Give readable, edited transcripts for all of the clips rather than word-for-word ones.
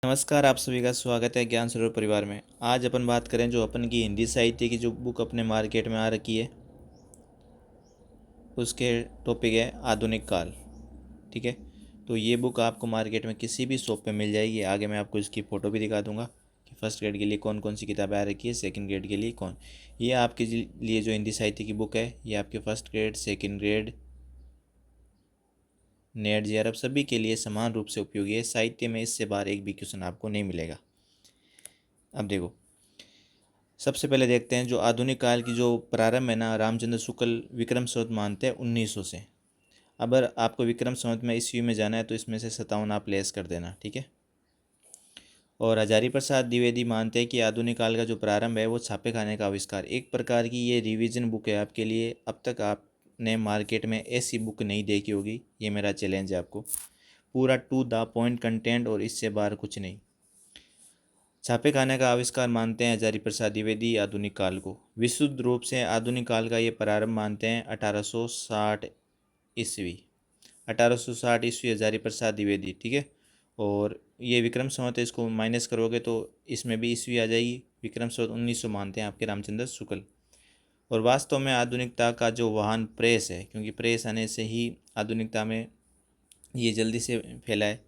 नमस्कार, आप सभी का स्वागत है ज्ञान सरोवर परिवार में। आज अपन बात करें जो अपन की हिंदी साहित्य की जो बुक अपने मार्केट में आ रखी है उसके टॉपिक है आधुनिक काल। ठीक है, तो ये बुक आपको मार्केट में किसी भी शॉप पे मिल जाएगी। आगे मैं आपको इसकी फ़ोटो भी दिखा दूंगा कि फर्स्ट ग्रेड के लिए कौन कौन सी किताबें आ रखी है, सेकंड ग्रेड के लिए कौन। ये आपके लिए जो हिंदी साहित्य की बुक है ये आपके first grade, second grade, net JRF सभी के लिए समान रूप से उपयोगी है। साहित्य में इससे बाहर एक भी क्वेश्चन आपको नहीं मिलेगा। अब देखो, सबसे पहले देखते हैं जो आधुनिक काल की जो प्रारंभ है ना, रामचंद्र शुक्ल विक्रम संवत मानते हैं 1900 से। अगर आपको विक्रम संवत में ईस्वी में जाना है तो इसमें से 57 आप लेस कर देना, ठीक है। और हजारी प्रसाद द्विवेदी मानते हैं कि आधुनिक काल का जो प्रारंभ है वो छापे खाने का आविष्कार। एक प्रकार की ये रिवीजन बुक है आपके लिए। अब तक आपने मार्केट में ऐसी बुक नहीं देखी होगी, ये मेरा चैलेंज है आपको। पूरा टू द पॉइंट कंटेंट और इससे बाहर कुछ नहीं। छापे खाने का आविष्कार मानते हैं हजारी प्रसाद द्विवेदी आधुनिक काल को। विशुद्ध रूप से आधुनिक काल का ये प्रारंभ मानते हैं 1860 ईस्वी। 1860 ईस्वी हजारी प्रसाद द्विवेदी, ठीक है। और ये विक्रम संवत है, इसको माइनस करोगे तो इसमें भी ईस्वी आ जाएगी। विक्रम संवत 1900 मानते हैं आपके रामचंद्र शुक्ल। और वास्तव में आधुनिकता का जो वाहन प्रेस है, क्योंकि प्रेस आने से ही आधुनिकता में ये जल्दी से फैला है।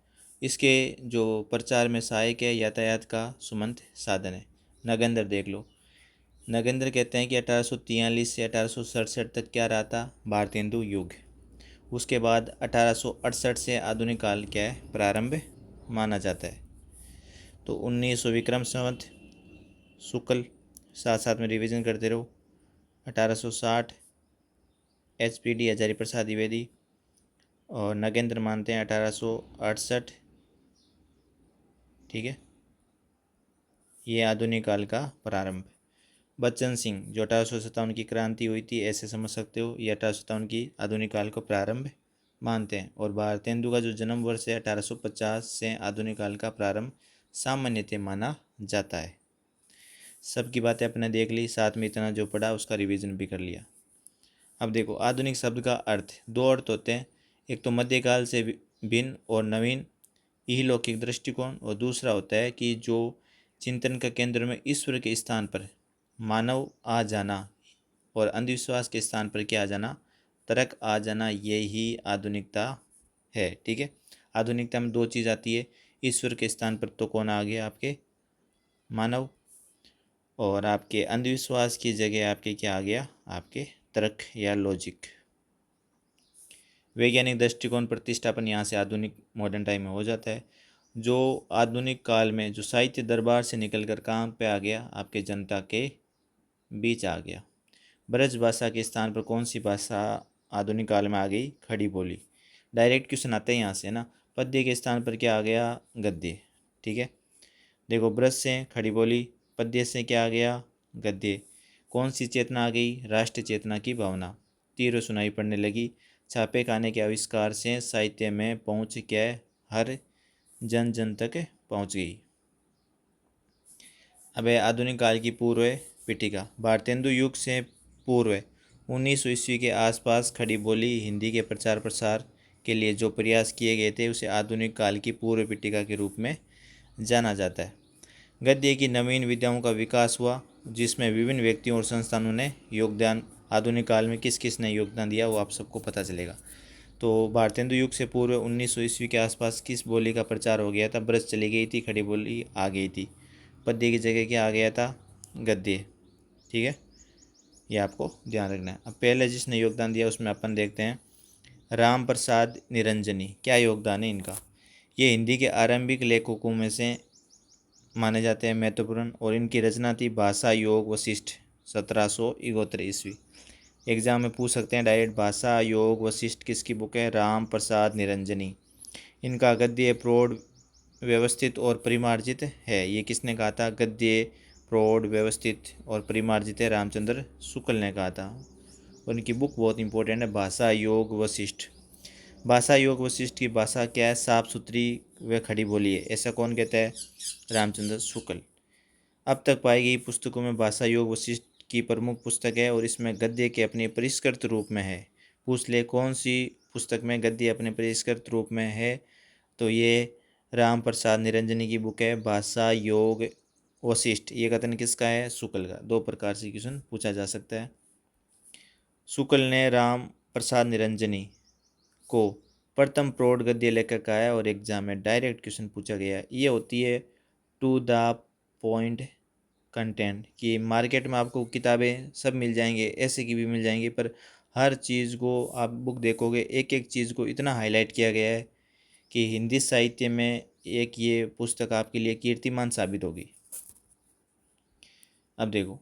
इसके जो प्रचार में सहायक है यातायात का सुमंत साधन है। नगेंद्र देख लो, नगेंद्र कहते हैं कि 1843 से 1867 तक क्या रहा था, भारतेंदु युग। उसके बाद 1868 से आधुनिक काल क्या है, प्रारंभ माना जाता है। तो 1900 विक्रम संवत शुक्ल, साथ साथ में रिवीजन करते रहो। 1860 एचपीडी हजारी प्रसाद द्विवेदी, और नगेंद्र मानते हैं 1868, ठीक है। ये आधुनिक काल का प्रारंभ। बच्चन सिंह, जो 1857 की क्रांति हुई थी ऐसे समझ सकते हो, ये 1857 की आधुनिक काल को प्रारंभ मानते हैं। और भारतेंदु का जो जन्म वर्ष है 1850 से आधुनिक काल का प्रारंभ सामान्यतः माना जाता है। सबकी बातें अपने देख ली, साथ में इतना जो पढ़ा उसका रिवीजन भी कर लिया। अब देखो, आधुनिक शब्द का अर्थ, दो अर्थ होते हैं। एक तो मध्यकाल से भिन्न और नवीन इहलौकिक दृष्टिकोण, और दूसरा होता है कि जो चिंतन का केंद्र में ईश्वर के स्थान पर मानव आ जाना और अंधविश्वास के स्थान पर क्या आ जाना, तर्क आ जाना, यही आधुनिकता है, ठीक है। आधुनिकता में दो चीज़ आती है, ईश्वर के स्थान पर तो कौन आ गया, आपके मानव, और आपके अंधविश्वास की जगह आपके क्या आ गया, आपके तर्क या लॉजिक। वैज्ञानिक दृष्टिकोण प्रतिष्ठापन यहाँ से आधुनिक मॉडर्न टाइम में हो जाता है। जो आधुनिक काल में जो साहित्य दरबार से निकलकर कहाँ पे आ गया, आपके जनता के बीच आ गया। ब्रज भाषा के स्थान पर कौन सी भाषा आधुनिक काल में आ गई, खड़ी बोली। डायरेक्ट क्वेश्चन आता है यहाँ से ना। पद्य के स्थान पर क्या आ गया, गद्य, ठीक है। देखो, ब्रज से खड़ी बोली, पद्य से क्या आ गया, गद्य। कौन सी चेतना आ गई, राष्ट्र चेतना की भावना। तीर सुनाई पड़ने लगी। छापे खाने के आविष्कार से साहित्य में पहुँच क्या, हर जन जन तक पहुँच गई। अब है आधुनिक काल की पूर्व पीठिका। भारतेंदु युग से पूर्व 1900 ईस्वी के आसपास खड़ी बोली हिंदी के प्रचार प्रसार के लिए जो प्रयास किए गए थे उसे आधुनिक काल की पूर्व पीठिका के रूप में जाना जाता है। गद्य की नवीन विधाओं का विकास हुआ जिसमें विभिन्न व्यक्तियों और संस्थानों ने योगदान। आधुनिक काल में किस किस ने योगदान दिया वो आप सबको पता चलेगा। तो भारतेंदु युग से पूर्व 1900 ईस्वी के आसपास किस बोली का प्रचार हो गया था, ब्रज चली गई थी, खड़ी बोली आ गई थी। पद्य की जगह क्या आ गया था, गद्य, ठीक है। ये आपको ध्यान रखना है। अब पहले जिसने योगदान दिया उसमें अपन देखते हैं राम प्रसाद निरंजनी। क्या योगदान है इनका, ये हिंदी के आरंभिक लेखकों में से माने जाते हैं, महत्वपूर्ण। और इनकी रचना थी भाषा योग वशिष्ठ 1771 ईस्वी। एग्जाम में पूछ सकते हैं डायरेक्ट, भाषा योग वशिष्ठ किसकी बुक है, राम प्रसाद निरंजनी। इनका गद्य प्रौढ़ व्यवस्थित और परिमार्जित है। ये किसने कहा था, गद्य प्रौढ़ व्यवस्थित और परिमार्जित है, रामचंद्र शुक्ल ने कहा था। और इनकी बुक बहुत इंपॉर्टेंट है, भाषा योग वशिष्ठ। भाषा योग वशिष्ठ की भाषा क्या है, साफ सुथरी व खड़ी बोली है, ऐसा कौन कहता है, रामचंद्र शुक्ल। अब तक पाई गई पुस्तकों में भाषा योग वशिष्ठ की प्रमुख पुस्तक है और इसमें गद्य के अपने परिष्कृत रूप में है। पूछ ले कौन सी पुस्तक में गद्य अपने परिष्कृत रूप में है, तो ये राम प्रसाद निरंजनी की बुक है भाषा योग वशिष्ठ। ये कथन किसका है? शुक्ल का। दो प्रकार से क्वेश्चन पूछा जा सकता है। शुक्ल ने राम प्रसाद निरंजनी को प्रथम प्रौढ़ गद्य लेखक कहा है और एग्जाम में डायरेक्ट क्वेश्चन पूछा गया है। ये होती है टू द पॉइंट कंटेंट कि मार्केट में आपको किताबें सब मिल जाएंगे, ऐसे की भी मिल जाएंगी, पर हर चीज़ को आप बुक देखोगे एक एक चीज़ को इतना हाईलाइट किया गया है कि हिंदी साहित्य में एक ये पुस्तक आपके लिए कीर्तिमान साबित होगी। अब देखो,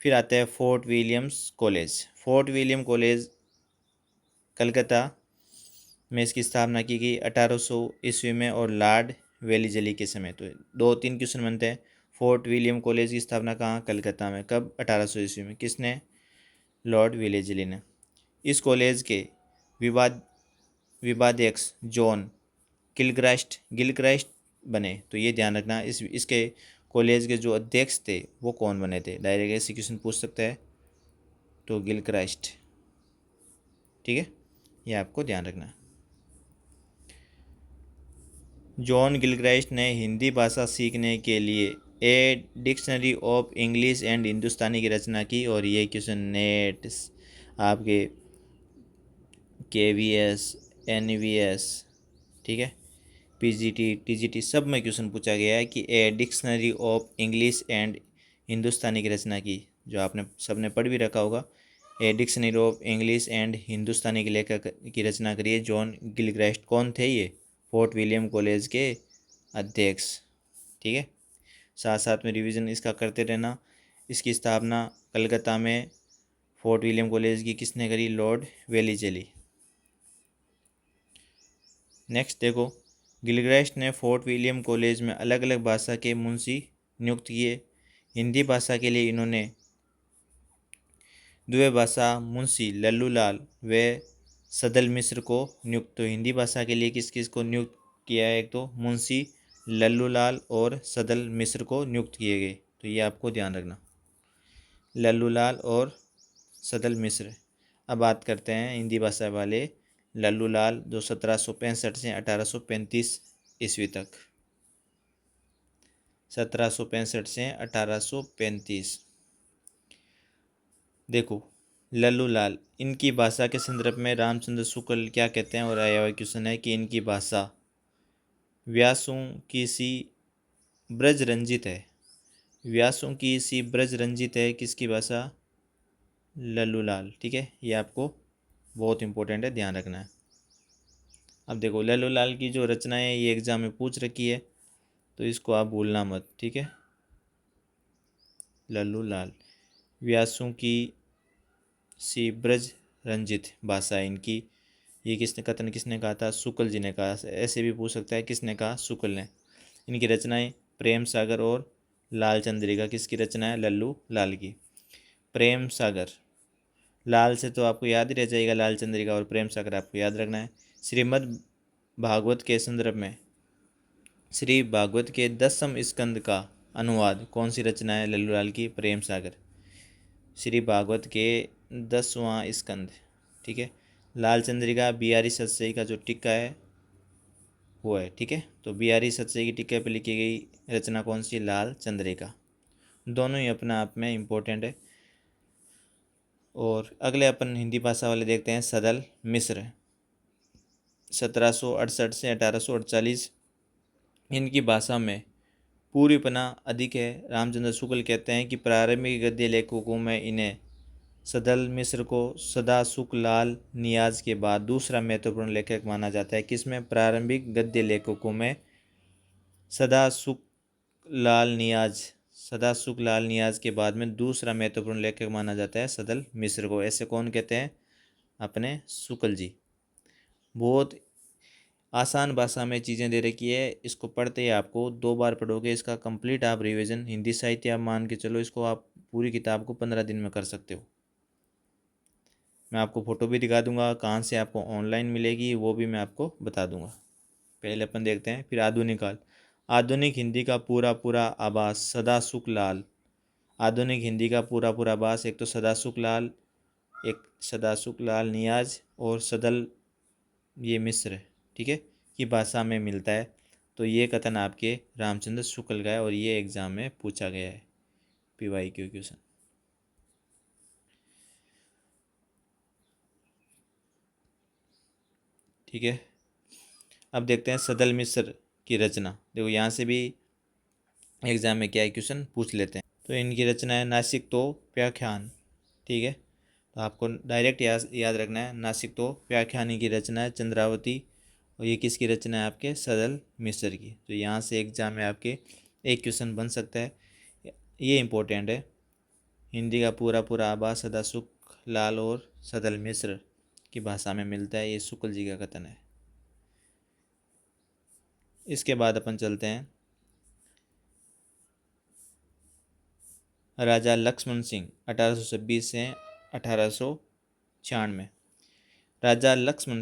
फिर आता है fort Williams college. Fort William college Calcutta में इसकी स्थापना की गई 1800 ईस्वी में और लॉर्ड वेलीजली के समय। तो दो तीन क्वेश्चन बनते हैं। फोर्ट विलियम कॉलेज की स्थापना कहाँ? कलकत्ता में। कब? 1800 ईस्वी में। किसने? लॉर्ड वेलीजली ने। इस कॉलेज के विवाद विवाध्यक्ष जॉन गिलक्राइस्ट बने। तो ये ध्यान रखना, इसके कॉलेज के जो अध्यक्ष थे वो कौन बने थे? डायरेक्ट ऐसे क्वेश्चन पूछ सकता है, तो गिलक्राइस्ट। ठीक है, ये आपको ध्यान रखना है। जॉन गिलक्राइस्ट ने हिंदी भाषा सीखने के लिए a dictionary of English and Hindustani की रचना की। और ये क्वेश्चन नेट आपके KVS NVS, ठीक है, PGT TGT सब में क्वेश्चन पूछा गया है कि a dictionary of English and Hindustani की रचना की, जो आपने सबने पढ़ भी रखा होगा। A dictionary of English and Hindustani के लेखक की रचना करी है जॉन गिलक्राइस्ट। कौन थे ये? फोर्ट विलियम कॉलेज के अध्यक्ष। ठीक है, साथ साथ में रिवीजन इसका करते रहना। इसकी स्थापना कलकत्ता में फोर्ट विलियम कॉलेज की किसने करी? लॉर्ड वेलीजली। नेक्स्ट देखो, गिलक्राइस्ट ने फोर्ट विलियम कॉलेज में अलग अलग भाषा के मुंशी नियुक्त किए। हिंदी भाषा के लिए इन्होंने द्वितीय भाषा मुंशी लल्लूलाल व सदल मिश्र को नियुक्त। तो हिंदी भाषा के लिए किस किस को नियुक्त किया है? एक तो मुंशी लल्लूलाल और सदल मिश्र को नियुक्त किए गए। तो ये आपको ध्यान रखना, लल्लूलाल और सदल मिश्र। अब बात करते हैं हिंदी भाषा वाले लल्लूलाल, जो 1765 से 1835 ईस्वी तक। 1765 से 1835। देखो, लल्लूलाल, इनकी भाषा के संदर्भ में रामचंद्र शुक्ल क्या कहते हैं? और आया हुआ क्वेश्चन है कि इनकी भाषा व्यासों की सी ब्रज रंजित है। व्यासों की सी ब्रज रंजित है किसकी भाषा? लल्लूलाल। ठीक है, ये आपको बहुत इंपॉर्टेंट है, ध्यान रखना है। अब देखो, लल्लूलाल की जो रचनाएं है ये एग्जाम में पूछ रखी है, तो इसको आप भूलना मत। ठीक है, लल्लूलाल, व्यासों की सी ब्रज रंजित भाषा है इनकी। ये किसने कहा था? शुक्ल जी ने कहा। ऐसे भी पूछ सकता है, किसने कहा? शुक्ल ने। इनकी रचनाएं प्रेम सागर और लाल चंद्रिका किसकी रचना है? लल्लू लाल की। प्रेम सागर, लाल से तो आपको याद ही रह जाएगा, लाल चंद्रिका, और प्रेम सागर आपको याद रखना है। श्रीमद् भागवत के संदर्भ में श्री भागवत के 10वें स्कंद का अनुवाद कौन सी रचना है? लल्लूलाल की, प्रेम सागर। श्री भागवत के 10वां स्कंद। ठीक है, लाल चंद्रिका बिहारी सतसई का जो टिक्का है वो है। ठीक है, तो बिहारी सतसई की टिक्के पर लिखी गई रचना कौन सी? लाल चंद्रिका। दोनों ही अपना आप में इम्पोर्टेंट है। और अगले अपन हिंदी भाषा वाले देखते हैं, सदल मिश्र, 1768 से 1848। इनकी भाषा में पूरीपना अधिक है। रामचंद्र शुक्ल कहते हैं कि प्रारंभिक गद्य लेखकों में इन्हें सदल मिश्र को सदा सुख लाल नियाज के बाद दूसरा महत्वपूर्ण लेखक माना जाता है। किसमें? प्रारंभिक गद्य लेखकों में सदा सुख सदा सुख लाल नियाज के बाद में दूसरा महत्वपूर्ण लेखक माना जाता है सदल मिश्र को। ऐसे कौन कहते हैं? अपने शुक्ल जी। बहुत आसान भाषा में चीज़ें दे रखी है, इसको पढ़ते ही आपको 2 बार पढ़ोगे, इसका कंप्लीट आप रिवीजन हिंदी साहित्य आप मान के चलो, इसको आप पूरी किताब को 15 दिन में कर सकते हो। मैं आपको फ़ोटो भी दिखा दूंगा, कहाँ से आपको ऑनलाइन मिलेगी वो भी मैं आपको बता दूंगा। पहले अपन देखते हैं, फिर आधुनिक काल। आधुनिक हिंदी का पूरा पूरा आभास सदा सुख लाल। आधुनिक हिंदी का पूरा पूरा आभास एक तो सदा सुख लाल, एक सदा सुख लाल नियाज और सदल ये मिश्र, ठीक है, की भाषा में मिलता है। तो ये कथन आपके रामचंद्र शुक्ल का है और ये एग्ज़ाम में पूछा गया है, PYQ क्वेश्चन। ठीक है, अब देखते हैं सदल मिश्र की रचना। देखो यहाँ से भी एग्ज़ाम में क्या है क्वेश्चन पूछ लेते हैं। तो इनकी रचना है नासिक तो व्याख्यान। ठीक है, तो आपको डायरेक्ट याद रखना है, नासिक तो व्याख्यानी की रचना है चंद्रावती, और ये किसकी रचना है आपके सदल मिश्र की। तो यहाँ से एग्ज़ाम में आपके एक क्वेश्चन बन सकता है, ये इम्पोर्टेंट है। हिंदी का पूरा पूरा आभास सदा सुख लाल और सदल मिश्र की भाषा में मिलता है, ये शुक्ल जी का कथन है। इसके बाद अपन चलते हैं राजा लक्ष्मण सिंह 1826 से 1896। राजा लक्ष्मण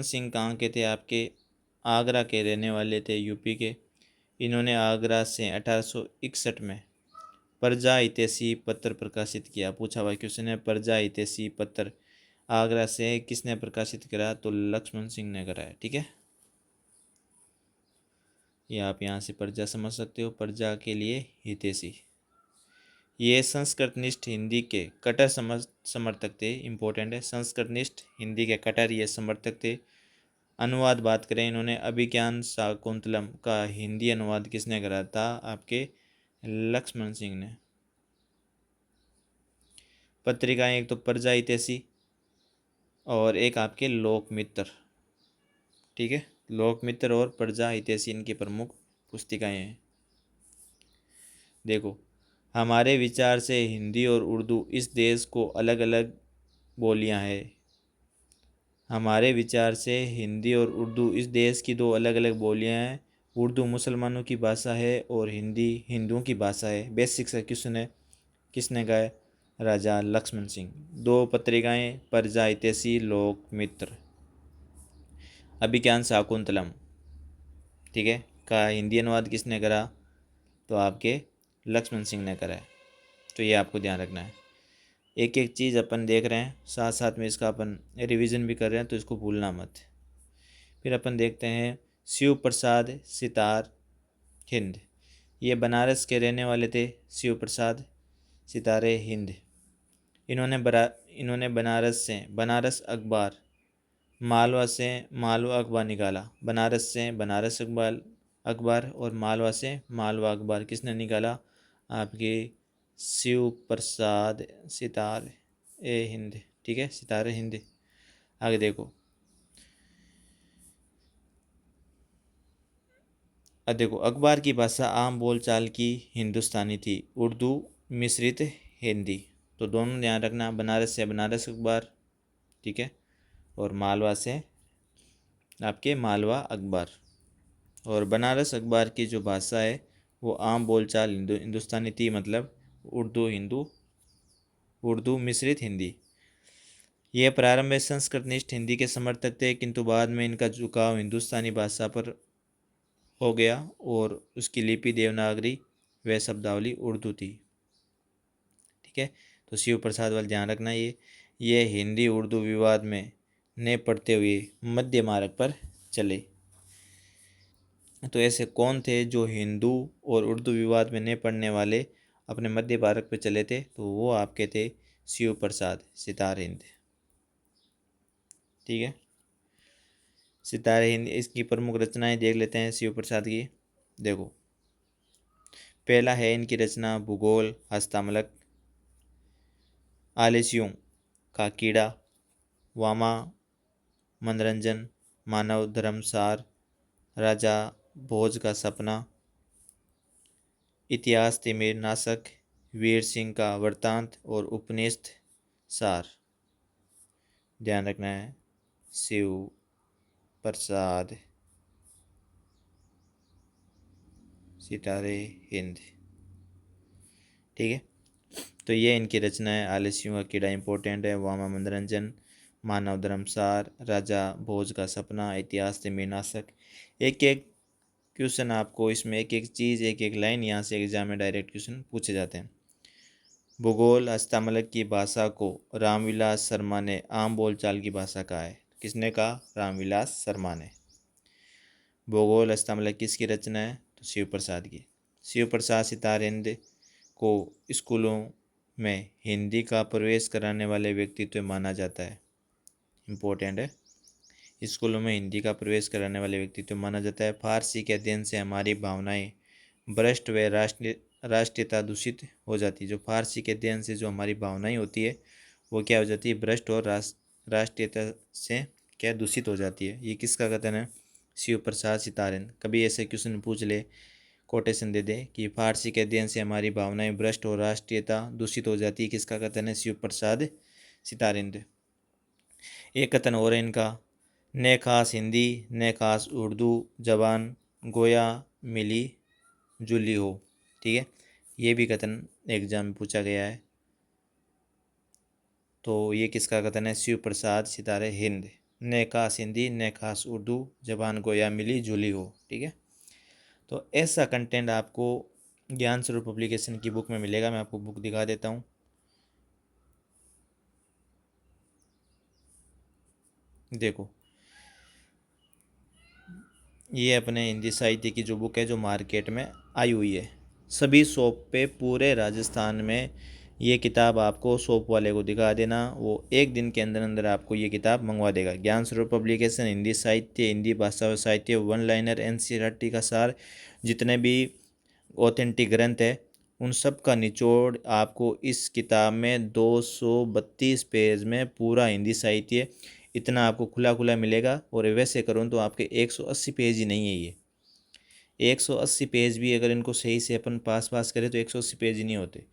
सिंह कहाँ के थे आपके, आगरा के रहने वाले थे, यूपी के। इन्होंने आगरा से 1861 में प्रजा हितैषी पत्र प्रकाशित किया। पूछा हुआ क्वेश्चन है, प्रजा हितैषी पत्र आगरा से किसने प्रकाशित करा, तो लक्ष्मण सिंह ने करा है। ठीक है, ये आप यहाँ से प्रजा समझ सकते हो, प्रजा के लिए हितैषी। ये संस्कृतनिष्ठ हिंदी के कट्टर समर्थक थे, इम्पोर्टेंट है, संस्कृतनिष्ठ हिंदी के कट्टर ये समर्थक थे। अनुवाद बात करें, इन्होंने अभिज्ञान शाकुंतलम का हिंदी अनुवाद किसने करा था, आपके लक्ष्मण सिंह ने। पत्रिकाएं एक तो प्रजा हितैषी और एक आपके लोकमित्र। ठीक है, लोकमित्र और प्रजा हितैषी इनकी प्रमुख पुस्तिकाएं हैं। देखो, हमारे विचार से हिंदी और उर्दू इस देश को अलग अलग बोलियां हैं। हमारे विचार से हिंदी और उर्दू इस देश की दो अलग अलग बोलियां हैं। उर्दू मुसलमानों की भाषा है और हिंदी हिंदुओं की भाषा है। बेसिक सा क्वेश्चन है, किसने कहा है, राजा लक्ष्मण सिंह। दो पत्रिकाएं, प्रजा हितैषी, लोकमित्र। अभिज्ञान शाकुंतलम, ठीक है, का हिंदी अनुवाद किसने करा, तो आपके लक्ष्मण सिंह ने करा है। तो ये आपको ध्यान रखना है, एक एक चीज़ अपन देख रहे हैं, साथ साथ में इसका अपन रिवीजन भी कर रहे हैं, तो इसको भूलना मत। फिर अपन देखते हैं शिव प्रसाद सितार हिंद। ये बनारस के रहने वाले थे, शिव प्रसाद सितारे हिंद। इन्होंने बनारस अखबार, मालवा से मालवा अखबार निकाला। बनारस से बनारस अखबार और मालवा से मालवा अखबार किसने निकाला, आपके शिव प्रसाद सितार ए हिंद। ठीक है, सितारे हिंद। आगे देखो, अब देखो, अखबार की भाषा आम बोलचाल की हिंदुस्तानी थी, उर्दू मिश्रित हिंदी। तो दोनों ध्यान रखना, बनारस से बनारस अखबार, ठीक है, और मालवा से आपके मालवा अखबार। और बनारस अखबार की जो भाषा है वो आम बोलचाल हिंदुस्तानी थी, मतलब उर्दू मिश्रित हिंदी। ये प्रारंभ में संस्कृतनिष्ठ हिंदी के समर्थक थे, किंतु बाद में इनका झुकाव हिंदुस्तानी भाषा पर हो गया और उसकी लिपि देवनागरी व शब्दावली उर्दू थी। ठीक है, तो शिव प्रसाद वाले ध्यान रखना, ये हिंदी उर्दू विवाद में ने पढ़ते हुए मध्य मार्ग पर चले। तो ऐसे कौन थे जो हिंदू और उर्दू विवाद में नहीं पढ़ने वाले अपने मध्य मार्ग पर चले थे, तो वो आपके थे शिव प्रसाद सितार हिंद। ठीक है, सितारे हिंद, इसकी प्रमुख रचनाएं देख लेते हैं शिव प्रसाद की। देखो, पहला है इनकी रचना भूगोल हस्तामलक, आलस्यों का कीड़ा, वामा मनोरंजन, मानव धर्मसार, राजा भोज का सपना, इतिहास तिमिर नाशक, वीर सिंह का वृत्तांत और उपनिषद सार। ध्यान रखना है, शिव प्रसाद सितारे हिंद। ठीक है, तो ये इनकी रचना है। आलस्यों का कीड़ा इंपॉर्टेंट है, वामा मनोरंजन, मानव धर्मसार, राजा भोज का सपना, इतिहास तिमिर नाशक। एक एक क्वेश्चन आपको इसमें, एक एक चीज़, एक एक लाइन यहाँ से एग्जाम में डायरेक्ट क्वेश्चन पूछे जाते हैं। भूगोल हस्तामलक की भाषा को रामविलास शर्मा ने आम बोलचाल की भाषा कहा है। किसने कहा, रामविलास शर्मा ने। भूगोल हस्तमलक किसकी रचना है? तो शिव प्रसाद की। शिव प्रसाद सितारेंद्र को स्कूलों में हिंदी का प्रवेश कराने वाले व्यक्तित्व माना जाता है। इम्पोर्टेंट है। स्कूलों में हिंदी का प्रवेश कराने वाले व्यक्तित्व माना जाता है। फारसी के अध्ययन से हमारी भावनाएं भ्रष्ट व राष्ट्रीयता दूषित हो जाती है। जो फारसी के अध्ययन से जो हमारी भावनाएं होती है वो क्या हो जाती है? भ्रष्ट और राष्ट्रीयता से क्या दूषित हो जाती है। ये किसका कथन है? शिव प्रसाद सितारेंद्र। कभी ऐसे क्वेश्चन पूछ ले, कोटेशन दे दे कि फारसी के अध्ययन से हमारी भावनाएं भ्रष्ट और राष्ट्रीयता दूषित हो जाती है, किसका कथन है? शिव प्रसाद सितारेंद्र। एक कथन और है इनका, न खास हिंदी न खास उर्दू जबान गोया मिली जुली हो। ठीक है, ये भी कथन एग्जाम में पूछा गया है। तो ये किसका कथन है? शिव प्रसाद सितारे हिंद। न खास हिंदी न खास उर्दू जबान गोया मिली जुली हो। ठीक है, तो ऐसा कंटेंट आपको ज्ञान स्वरूप पब्लिकेशन की बुक में मिलेगा। मैं आपको बुक दिखा देता हूँ। देखो, ये अपने हिंदी साहित्य की जो बुक है जो मार्केट में आई हुई है, सभी शॉप पे पूरे राजस्थान में ये किताब आपको शॉप वाले को दिखा देना, वो एक दिन के अंदर अंदर आपको ये किताब मंगवा देगा। ज्ञान स्वरूप पब्लिकेशन हिंदी साहित्य, हिंदी भाषा और साहित्य, वन लाइनर, एनसीईआरटी का सार, जितने भी ऑथेंटिक ग्रंथ है उन सब का निचोड़ आपको इस किताब में 232 पेज में पूरा हिंदी साहित्य इतना आपको खुला खुला मिलेगा। और वैसे करूँ तो आपके 180 पेज ही नहीं है ये, 180 पेज भी अगर इनको सही से अपन पास करें तो 180 पेज ही नहीं होते।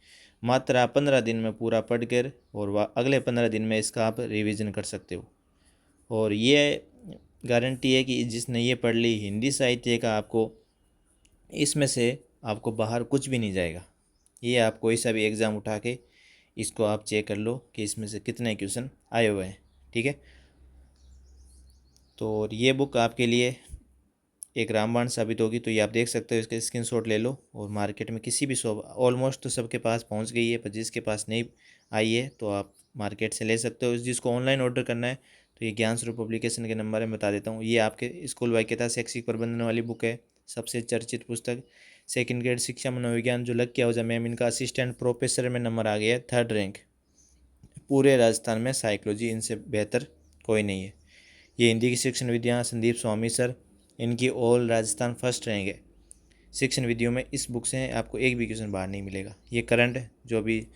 मात्र आप 15 दिन में पूरा पढ़ कर और अगले 15 दिन में इसका आप रिवीजन कर सकते हो। और ये गारंटी है कि जिसने ये पढ़ ली हिंदी साहित्य का, आपको इसमें से आपको बाहर कुछ भी नहीं जाएगा। ये आप कोई सा भी एग्ज़ाम उठा के इसको आप चेक कर लो कि इसमें से कितने क्वेश्चन आए हुए हैं। ठीक है, तो ये बुक आपके लिए एक रामबाण साबित होगी। तो ये आप देख सकते हो, इसका स्क्रीनशॉट ले लो और मार्केट में किसी भी शॉप, ऑलमोस्ट तो सबके पास पहुंच गई है, पर जिसके पास नहीं आई है तो आप मार्केट से ले सकते हो। जिसको ऑनलाइन ऑर्डर करना है तो ये ज्ञान स्वरूप पब्लिकेशन के नंबर है, बता देता हूँ। ये आपके स्कूल वाक्यता शैक्षिक प्रबंधन वाली बुक है, सबसे चर्चित पुस्तक। सेकेंड ग्रेड शिक्षा मनोविज्ञान जो लग के हो जाए मैम, इनका असिस्टेंट प्रोफेसर में नंबर आ गया है 3rd रैंक पूरे राजस्थान में। साइकोलॉजी इनसे बेहतर कोई नहीं है। ये हिंदी की शिक्षण विद्या संदीप स्वामी सर, इनकी ऑल राजस्थान फर्स्ट रैंक है शिक्षण विधियों में। इस बुक से आपको एक भी क्वेश्चन बाहर नहीं मिलेगा। ये करंट जो भी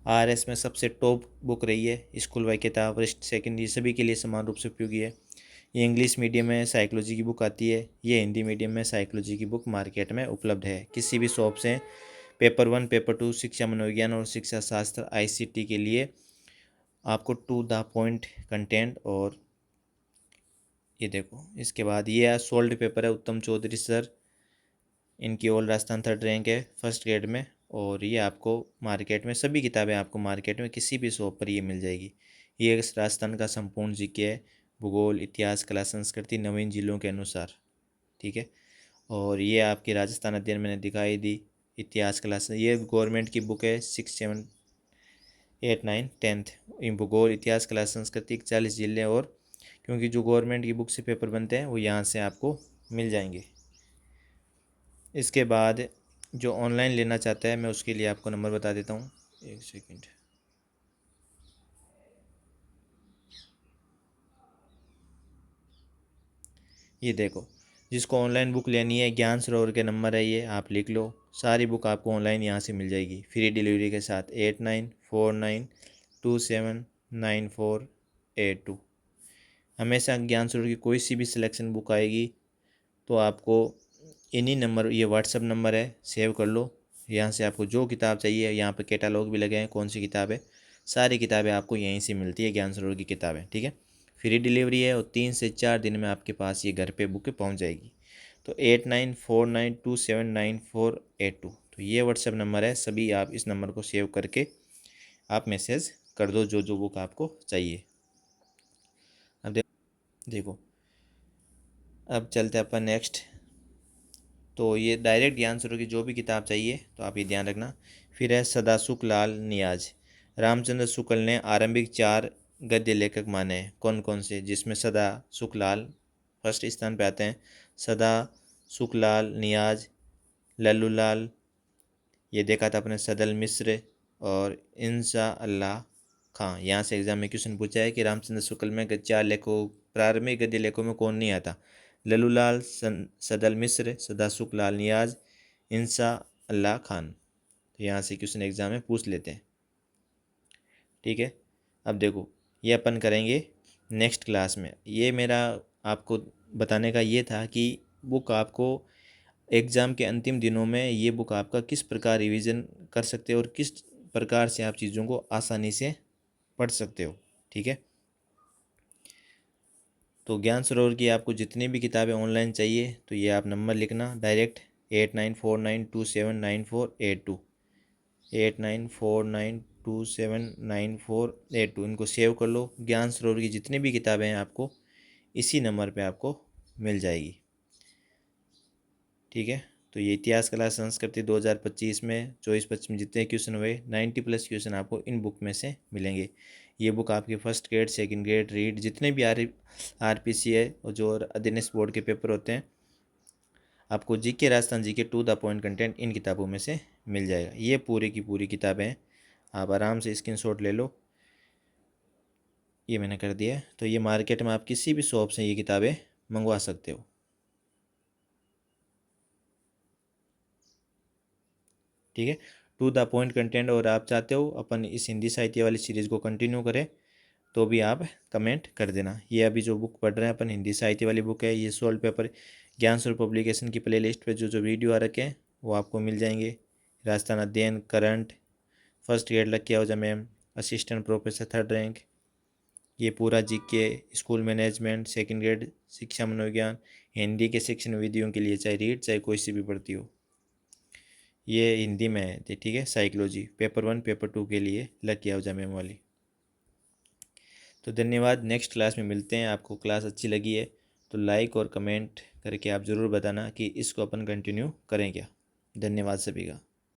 आरएस में सबसे टॉप बुक रही है, स्कूल वाई किताब, वरिष्ठ सेकेंडरी सभी के लिए समान रूप से उपयोगी है। ये इंग्लिश मीडियम में साइकोलॉजी की बुक आती है, ये हिंदी मीडियम में साइकोलॉजी की बुक मार्केट में उपलब्ध है किसी भी शॉप से। पेपर 1 पेपर 2 शिक्षा मनोविज्ञान और शिक्षा शास्त्र आईसीटी के लिए आपको टू द पॉइंट कंटेंट। और ये देखो, इसके बाद ये सोल्ड पेपर है उत्तम चौधरी सर, इनकी ऑल राजस्थान 3rd रैंक है फर्स्ट ग्रेड में। और ये आपको मार्केट में सभी किताबें आपको मार्केट में किसी भी शॉप पर ये मिल जाएगी। ये राजस्थान का संपूर्ण जीके है, भूगोल, इतिहास, कला, संस्कृति, नवीन जिलों के अनुसार। ठीक है, और ये आपकी राजस्थान अध्ययन मैंने दिखाई दी, इतिहास, कला, ये गवर्नमेंट की बुक है 6, 7, 8, 9, 10th। भूगोल, इतिहास, कला, संस्कृति 40 जिले। और क्योंकि जो गवर्नमेंट की बुक से पेपर बनते हैं वो यहाँ से आपको मिल जाएंगे। इसके बाद जो ऑनलाइन लेना चाहता है मैं उसके लिए आपको नंबर बता देता हूँ, एक सेकंड। ये देखो, जिसको ऑनलाइन बुक लेनी है ज्ञान सरोवर के नंबर है ये, आप लिख लो। सारी बुक आपको ऑनलाइन यहाँ से मिल जाएगी फ्री डिलीवरी के साथ। 8949279482। हमेशा ज्ञान सरोवर की कोई सी भी सिलेक्शन बुक आएगी तो आपको इन्हीं नंबर, ये व्हाट्सअप नंबर है, सेव कर लो। यहाँ से आपको जो किताब चाहिए, यहाँ पे कैटालॉग भी लगे हैं कौन सी किताब है, सारी किताबें आपको यहीं से मिलती है, ज्ञान सरोवर की किताबें। ठीक है, फ्री डिलीवरी है और 3 से 4 दिन में आपके पास ये घर पे बुक पहुँच जाएगी। तो 8949279482, तो ये व्हाट्सएप नंबर है। सभी आप इस नंबर को सेव करके आप मैसेज कर दो जो जो बुक आपको चाहिए। अब देखो, अब चलते हैं अपन नेक्स्ट। तो ये डायरेक्ट ज्ञान सरोवर की जो भी किताब चाहिए तो आप ये ध्यान रखना। फिर है सदासुख लाल नियाज, रामचंद्र शुक्ल ने आरंभिक 4 गद्य लेखक माने हैं, कौन कौन से, जिसमें सदा सुख लाल फर्स्ट स्थान पे आते हैं। सदा, सुखलाल, नियाज, लल्लूलाल, ये देखा था अपने सदल मिश्र और इंशा अल्लाह खां। यहाँ से एग्जाम में क्वेश्चन पूछा है कि रामचंद्र शुक्ल में चार लेखों, प्रारंभिक गद्य लेखों में कौन नहीं आता? लल्लूलाल, सदल मिश्र, सदा, सुखलाल, नियाज, इंशा अल्लाह खान। तो यहाँ से क्वेश्चन एग्जाम में पूछ लेते हैं। ठीक है, अब देखो ये अपन करेंगे नेक्स्ट क्लास में। ये मेरा आपको बताने का ये था कि बुक आपको एग्ज़ाम के अंतिम दिनों में ये बुक आपका किस प्रकार रिवीजन कर सकते हो और किस प्रकार से आप चीज़ों को आसानी से पढ़ सकते हो। ठीक है, तो ज्ञान सरोवर की आपको जितनी भी किताबें ऑनलाइन चाहिए तो ये आप नंबर लिखना डायरेक्ट 8949279482, 8949279482, इनको सेव कर लो। ज्ञान सरोवर की जितनी भी किताबें हैं आपको इसी नंबर पे आपको मिल जाएगी। ठीक है, तो ये इतिहास, कला, संस्कृति 2025 में 24-25 में जितने क्वेश्चन हुए 90+ क्वेश्चन आपको इन बुक में से मिलेंगे। ये बुक आपके first grade, second grade, read, जितने भी आरपीसी है और जो अधीनस्थ बोर्ड के पेपर होते हैं, आपको GK, Rajasthan GK to the point content इन किताबों में से मिल जाएगा। ये पूरी की पूरी किताबें हैं, आप आराम से स्क्रीनशॉट ले लो। ये मैंने कर दिया है, तो ये मार्केट में आप किसी भी शॉप से ये किताबें मंगवा सकते हो। ठीक है, टू द पॉइंट कंटेंट, और आप चाहते हो अपन इस हिंदी साहित्य वाली सीरीज़ को कंटिन्यू करें तो भी आप कमेंट कर देना। ये अभी जो बुक पढ़ रहे हैं अपन, हिंदी साहित्य वाली बुक है, ये सोल्ड पेपर ज्ञान स्वरूप पब्लिकेशन की प्ले लिस्ट पर जो जो वीडियो आ रखे हैं वो आपको मिल जाएंगे। राजस्थान अध्ययन, करंट, फर्स्ट ग्रेड लग के आओ ma'am, assistant professor 3rd rank, ये पूरा GK, school management, second grade शिक्षा मनोविज्ञान, हिंदी के शिक्षण विधियों के लिए चाहे रीड चाहे कोई सी भी पढ़ती हो, ये हिंदी में है। ठीक है, साइकोलॉजी पेपर 1 पेपर 2 के लिए लग के आओ जा मैम वाली। तो धन्यवाद, नेक्स्ट क्लास में मिलते हैं। आपको क्लास अच्छी लगी है तो लाइक और कमेंट करके आप ज़रूर बताना कि इसको अपन कंटिन्यू करें क्या। धन्यवाद सभी का।